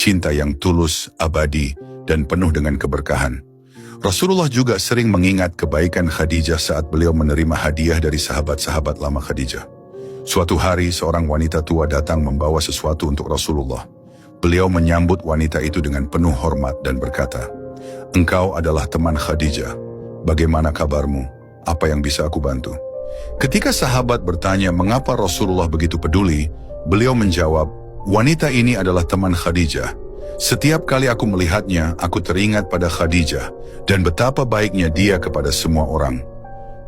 cinta yang tulus, abadi, dan penuh dengan keberkahan. Rasulullah juga sering mengingat kebaikan Khadijah saat beliau menerima hadiah dari sahabat-sahabat lama Khadijah. Suatu hari, seorang wanita tua datang membawa sesuatu untuk Rasulullah. Beliau menyambut wanita itu dengan penuh hormat dan berkata, "Engkau adalah teman Khadijah. Bagaimana kabarmu? Apa yang bisa aku bantu?" Ketika sahabat bertanya mengapa Rasulullah begitu peduli, beliau menjawab, "Wanita ini adalah teman Khadijah. Setiap kali aku melihatnya, aku teringat pada Khadijah dan betapa baiknya dia kepada semua orang."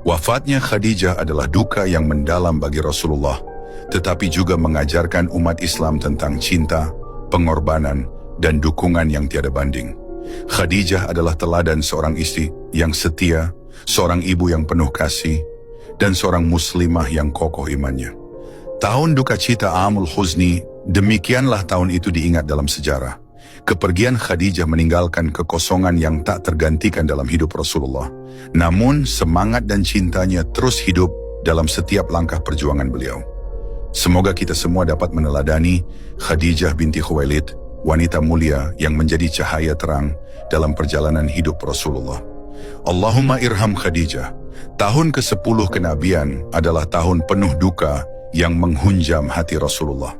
Wafatnya Khadijah adalah duka yang mendalam bagi Rasulullah, tetapi juga mengajarkan umat Islam tentang cinta, pengorbanan, dan dukungan yang tiada banding. Khadijah adalah teladan seorang istri yang setia, seorang ibu yang penuh kasih, dan seorang muslimah yang kokoh imannya. Tahun duka cita Amul Huzni, demikianlah tahun itu diingat dalam sejarah. Kepergian Khadijah meninggalkan kekosongan yang tak tergantikan dalam hidup Rasulullah. Namun semangat dan cintanya terus hidup dalam setiap langkah perjuangan beliau. Semoga kita semua dapat meneladani Khadijah binti Khuwailid, wanita mulia yang menjadi cahaya terang dalam perjalanan hidup Rasulullah. Allahumma irham Khadijah. Tahun ke-10 kenabian adalah tahun penuh duka yang menghunjam hati Rasulullah.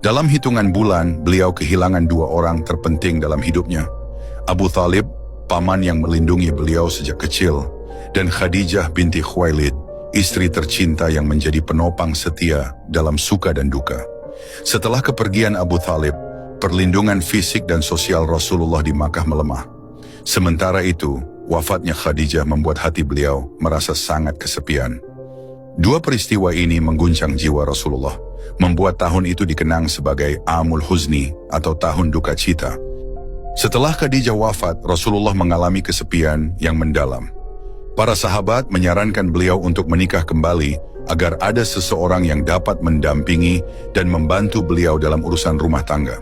Dalam hitungan bulan, beliau kehilangan dua orang terpenting dalam hidupnya. Abu Thalib, paman yang melindungi beliau sejak kecil, dan Khadijah binti Khuwailid, istri tercinta yang menjadi penopang setia dalam suka dan duka. Setelah kepergian Abu Thalib, perlindungan fisik dan sosial Rasulullah di Makkah melemah. Sementara itu, wafatnya Khadijah membuat hati beliau merasa sangat kesepian. Dua peristiwa ini mengguncang jiwa Rasulullah, membuat tahun itu dikenang sebagai Amul Huzni atau tahun duka cita. Setelah Khadijah wafat, Rasulullah mengalami kesepian yang mendalam. Para sahabat menyarankan beliau untuk menikah kembali agar ada seseorang yang dapat mendampingi dan membantu beliau dalam urusan rumah tangga.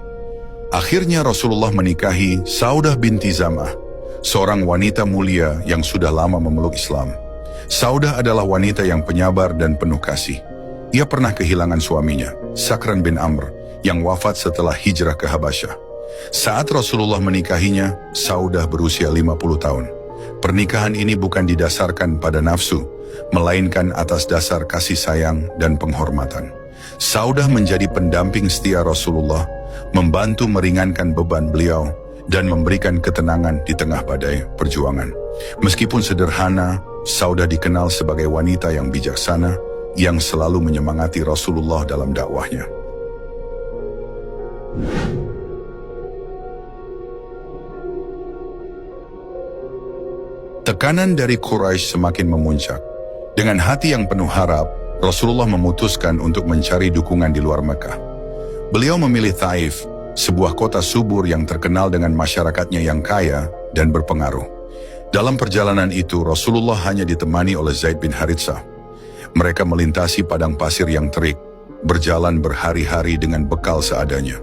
Akhirnya Rasulullah menikahi Saudah binti Zam'ah, seorang wanita mulia yang sudah lama memeluk Islam. Saudah adalah wanita yang penyabar dan penuh kasih. Ia pernah kehilangan suaminya, Sakran bin Amr, yang wafat setelah hijrah ke Habasyah. Saat Rasulullah menikahinya, Saudah berusia 50 tahun. Pernikahan ini bukan didasarkan pada nafsu, melainkan atas dasar kasih sayang dan penghormatan. Saudah menjadi pendamping setia Rasulullah, membantu meringankan beban beliau, dan memberikan ketenangan di tengah badai perjuangan. Meskipun sederhana, Saudah dikenal sebagai wanita yang bijaksana, yang selalu menyemangati Rasulullah dalam dakwahnya. Tekanan dari Quraisy semakin memuncak. Dengan hati yang penuh harap, Rasulullah memutuskan untuk mencari dukungan di luar Mekah. Beliau memilih Taif, sebuah kota subur yang terkenal dengan masyarakatnya yang kaya dan berpengaruh. Dalam perjalanan itu, Rasulullah hanya ditemani oleh Zaid bin Haritsah. Mereka melintasi padang pasir yang terik, berjalan berhari-hari dengan bekal seadanya.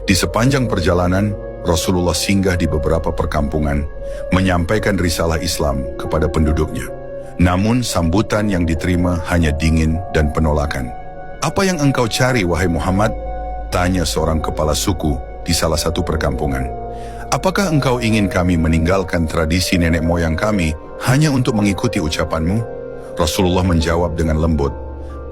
Di sepanjang perjalanan, Rasulullah singgah di beberapa perkampungan, menyampaikan risalah Islam kepada penduduknya. Namun sambutan yang diterima hanya dingin dan penolakan. "Apa yang engkau cari, wahai Muhammad?" tanya seorang kepala suku di salah satu perkampungan. "Apakah engkau ingin kami meninggalkan tradisi nenek moyang kami hanya untuk mengikuti ucapanmu?" Rasulullah menjawab dengan lembut,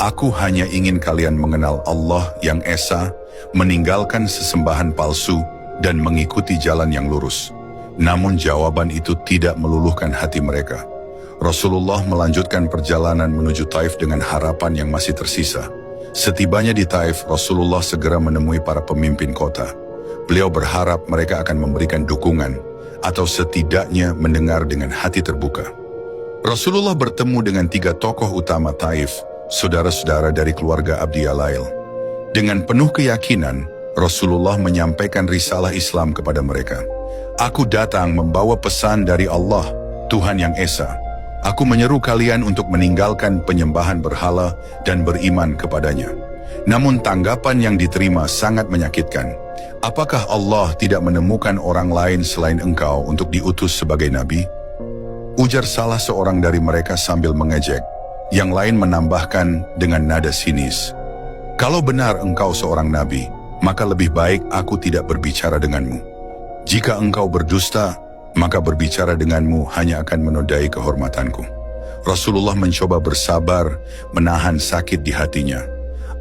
"Aku hanya ingin kalian mengenal Allah yang Esa, meninggalkan sesembahan palsu, dan mengikuti jalan yang lurus." Namun jawaban itu tidak meluluhkan hati mereka. Rasulullah melanjutkan perjalanan menuju Taif dengan harapan yang masih tersisa. Setibanya di Taif, Rasulullah segera menemui para pemimpin kota. Beliau berharap mereka akan memberikan dukungan, atau setidaknya mendengar dengan hati terbuka. Rasulullah bertemu dengan 3 tokoh utama Taif, saudara-saudara dari keluarga Abdi Yalail. Dengan penuh keyakinan, Rasulullah menyampaikan risalah Islam kepada mereka. "Aku datang membawa pesan dari Allah, Tuhan yang Esa. Aku menyeru kalian untuk meninggalkan penyembahan berhala dan beriman kepadanya." Namun tanggapan yang diterima sangat menyakitkan. "Apakah Allah tidak menemukan orang lain selain engkau untuk diutus sebagai nabi?" ujar salah seorang dari mereka sambil mengejek. Yang lain menambahkan dengan nada sinis, "Kalau benar engkau seorang nabi, maka lebih baik aku tidak berbicara denganmu. Jika engkau berdusta, maka berbicara denganmu hanya akan menodai kehormatanku. Rasulullah mencoba bersabar, menahan sakit di hatinya.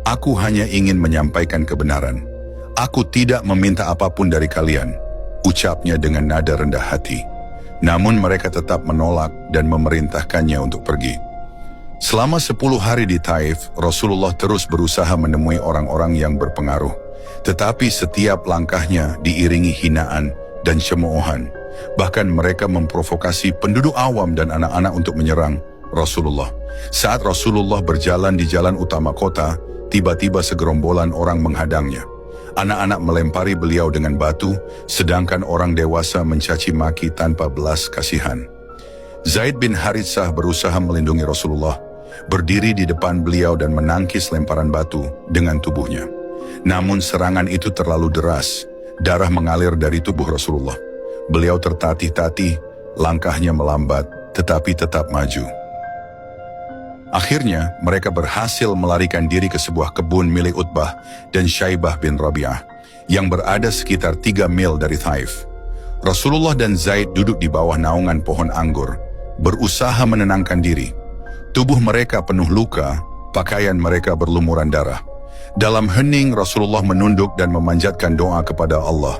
Aku hanya ingin menyampaikan kebenaran. Aku tidak meminta apapun dari kalian, ucapnya dengan nada rendah hati. Namun mereka tetap menolak dan memerintahkannya untuk pergi. Selama 10 hari di Taif, Rasulullah terus berusaha menemui orang-orang yang berpengaruh. Tetapi setiap langkahnya diiringi hinaan dan cemoohan. Bahkan mereka memprovokasi penduduk awam dan anak-anak untuk menyerang Rasulullah. Saat Rasulullah berjalan di jalan utama kota, tiba-tiba segerombolan orang menghadangnya. Anak-anak melempari beliau dengan batu, sedangkan orang dewasa mencaci maki tanpa belas kasihan. Zaid bin Haritsah berusaha melindungi Rasulullah, berdiri di depan beliau dan menangkis lemparan batu dengan tubuhnya. Namun serangan itu terlalu deras, darah mengalir dari tubuh Rasulullah. Beliau tertatih-tatih, langkahnya melambat, tetapi tetap maju. Akhirnya, mereka berhasil melarikan diri ke sebuah kebun milik Utbah dan Syaibah bin Rabi'ah yang berada sekitar 3 mil dari Taif. Rasulullah dan Zaid duduk di bawah naungan pohon anggur, berusaha menenangkan diri. Tubuh mereka penuh luka, pakaian mereka berlumuran darah. Dalam hening, Rasulullah menunduk dan memanjatkan doa kepada Allah.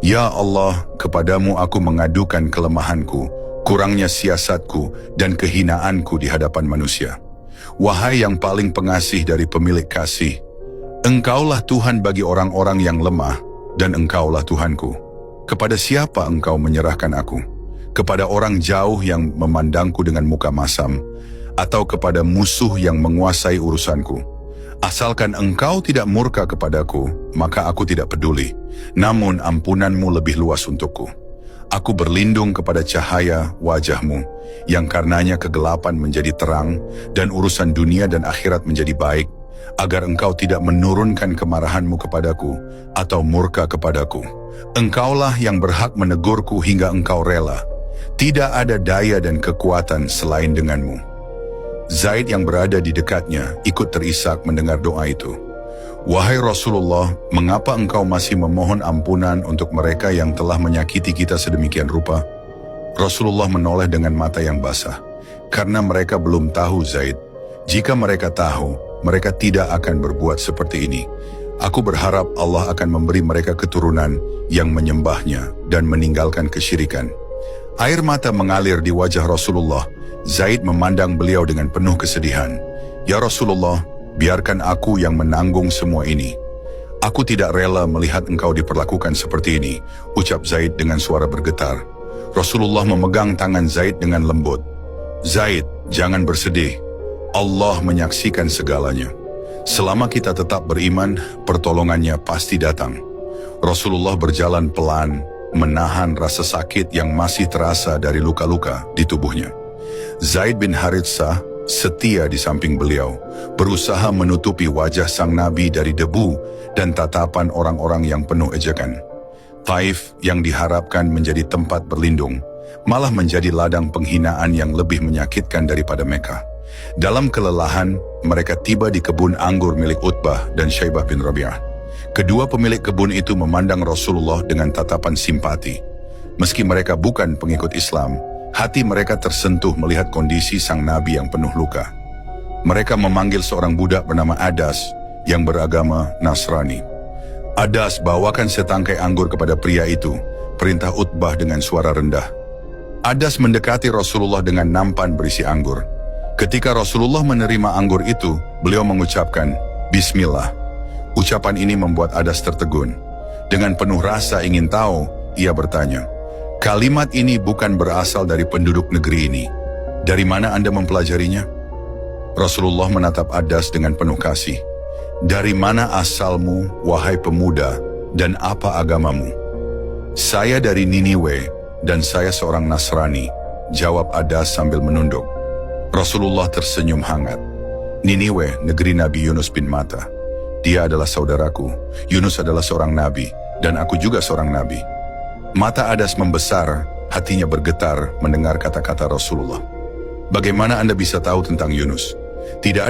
Ya Allah, kepadamu aku mengadukan kelemahanku, kurangnya siasatku, dan kehinaanku di hadapan manusia. Wahai yang paling pengasih dari pemilik kasih, Engkaulah Tuhan bagi orang-orang yang lemah, dan Engkaulah Tuhanku. Kepada siapa Engkau menyerahkan aku? Kepada orang jauh yang memandangku dengan muka masam, atau kepada musuh yang menguasai urusanku? Asalkan Engkau tidak murka kepadaku, maka aku tidak peduli. Namun ampunanmu lebih luas untukku. Aku berlindung kepada cahaya wajahmu, yang karenanya kegelapan menjadi terang, dan urusan dunia dan akhirat menjadi baik, agar engkau tidak menurunkan kemarahanmu kepadaku, atau murka kepadaku. Engkaulah yang berhak menegurku hingga engkau rela. Tidak ada daya dan kekuatan selain denganmu. Zaid yang berada di dekatnya ikut terisak mendengar doa itu. Wahai Rasulullah, mengapa engkau masih memohon ampunan untuk mereka yang telah menyakiti kita sedemikian rupa? Rasulullah menoleh dengan mata yang basah. Karena mereka belum tahu Zaid. Jika mereka tahu, mereka tidak akan berbuat seperti ini. Aku berharap Allah akan memberi mereka keturunan yang menyembahnya dan meninggalkan kesyirikan. Air mata mengalir di wajah Rasulullah. Zaid memandang beliau dengan penuh kesedihan. Ya Rasulullah, biarkan aku yang menanggung semua ini. Aku tidak rela melihat engkau diperlakukan seperti ini, ucap Zaid dengan suara bergetar. Rasulullah memegang tangan Zaid dengan lembut. Zaid, jangan bersedih. Allah menyaksikan segalanya. Selama kita tetap beriman, pertolongannya pasti datang. Rasulullah berjalan pelan, menahan rasa sakit yang masih terasa dari luka-luka di tubuhnya. Zaid bin Haritsah setia di samping beliau, berusaha menutupi wajah sang nabi dari debu dan tatapan orang-orang yang penuh ejekan. Taif yang diharapkan menjadi tempat berlindung, malah menjadi ladang penghinaan yang lebih menyakitkan daripada Mekah. Dalam kelelahan, mereka tiba di kebun anggur milik Utbah dan Syaibah bin Rabi'ah. Kedua pemilik kebun itu memandang Rasulullah dengan tatapan simpati. Meski mereka bukan pengikut Islam, hati mereka tersentuh melihat kondisi sang nabi yang penuh luka. Mereka memanggil seorang budak bernama Adas yang beragama Nasrani. Adas, bawakan setangkai anggur kepada pria itu, perintah Utbah dengan suara rendah. Adas mendekati Rasulullah dengan nampan berisi anggur. Ketika Rasulullah menerima anggur itu, beliau mengucapkan, Bismillah. Ucapan ini membuat Adas tertegun. Dengan penuh rasa ingin tahu, ia bertanya, kalimat ini bukan berasal dari penduduk negeri ini. Dari mana Anda mempelajarinya? Rasulullah menatap Adas dengan penuh kasih. Dari mana asalmu, wahai pemuda, dan apa agamamu? Saya dari Niniwe, dan saya seorang Nasrani, jawab Adas sambil menunduk. Rasulullah tersenyum hangat. Niniwe, negeri Nabi Yunus bin Matta. Dia adalah saudaraku. Yunus adalah seorang nabi, dan aku juga seorang nabi. Mata Adas membesar, hatinya bergetar mendengar kata-kata Rasulullah. Bagaimana Anda bisa tahu tentang Yunus? Tidak